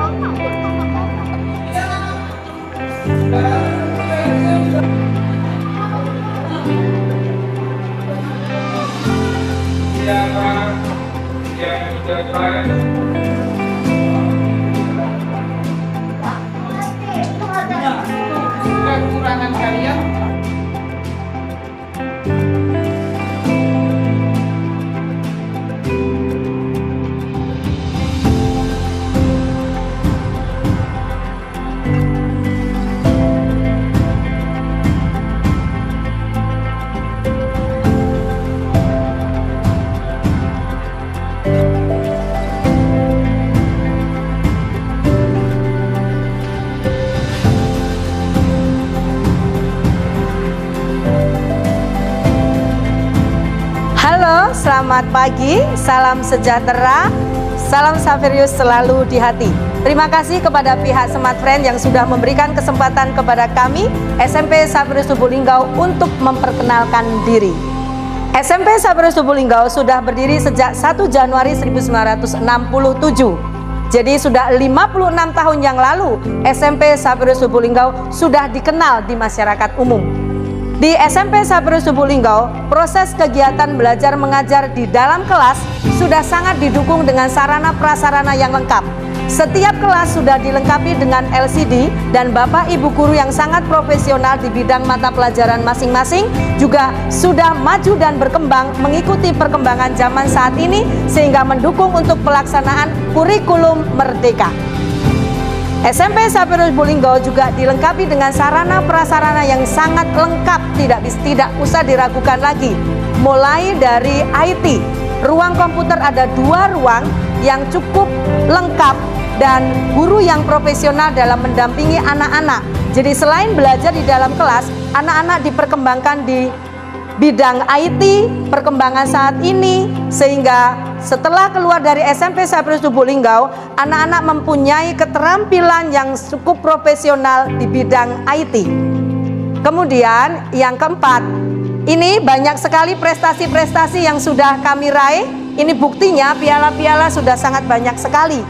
Siapa yang depan? Kekurangan kalian? Halo, selamat pagi, salam sejahtera, salam Saverius selalu di hati. Terima kasih kepada pihak Smart Friend yang sudah memberikan kesempatan kepada kami, SMP Saverius Lubuk-Linggau, untuk memperkenalkan diri. SMP Saverius Lubuk-Linggau sudah berdiri sejak 1 Januari 1967. Jadi sudah 56 tahun yang lalu, SMP Saverius Lubuk-Linggau sudah dikenal di masyarakat umum. Di SMP Saverius Lubuk-Linggau, proses kegiatan belajar mengajar di dalam kelas sudah sangat didukung dengan sarana prasarana yang lengkap. Setiap kelas sudah dilengkapi dengan LCD dan Bapak Ibu guru yang sangat profesional di bidang mata pelajaran masing-masing juga sudah maju dan berkembang mengikuti perkembangan zaman saat ini sehingga mendukung untuk pelaksanaan kurikulum merdeka. SMP Saverius Lubuk-Linggau juga dilengkapi dengan sarana prasarana yang sangat lengkap, tidak usah diragukan lagi. Mulai dari IT, ruang komputer ada 2 ruang yang cukup lengkap dan guru yang profesional dalam mendampingi anak-anak. Jadi selain belajar di dalam kelas, anak-anak diperkembangkan di bidang IT, perkembangan saat ini, sehingga setelah keluar dari SMP Saverius Lubuk-Linggau, anak-anak mempunyai keterampilan yang cukup profesional di bidang IT. Kemudian yang keempat, ini banyak sekali prestasi-prestasi yang sudah kami raih. Ini buktinya, piala-piala sudah sangat banyak sekali,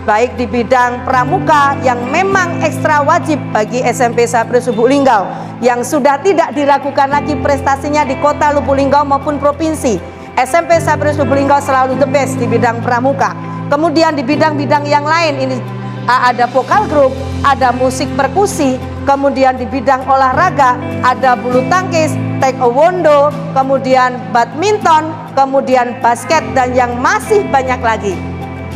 baik di bidang pramuka yang memang ekstra wajib bagi SMP Saverius Lubuk-Linggau, yang sudah tidak diragukan lagi prestasinya di kota Lubuk-Linggau maupun provinsi. SMP Saverius Lubuk-Linggau selalu the best di bidang pramuka. Kemudian di bidang-bidang yang lain, ini ada vokal group, ada musik perkusi, kemudian di bidang olahraga ada bulu tangkis, taekwondo, kemudian badminton, kemudian basket, dan yang masih banyak lagi.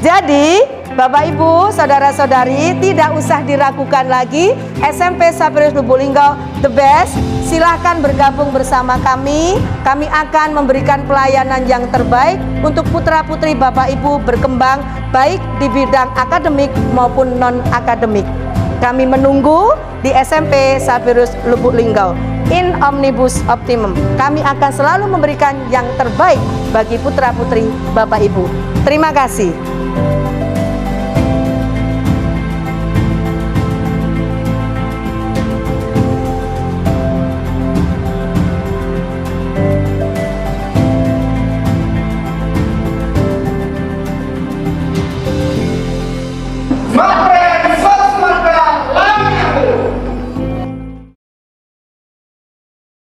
Jadi Bapak Ibu, saudara-saudari, tidak usah diragukan lagi, SMP Saverius Lubuk-Linggau the best. Silahkan bergabung bersama kami. Kami akan memberikan pelayanan yang terbaik untuk putra-putri Bapak Ibu berkembang baik di bidang akademik maupun non-akademik. Kami menunggu di SMP Saverius Lubuk-Linggau. In omnibus optimum. Kami akan selalu memberikan yang terbaik bagi putra-putri Bapak Ibu. Terima kasih.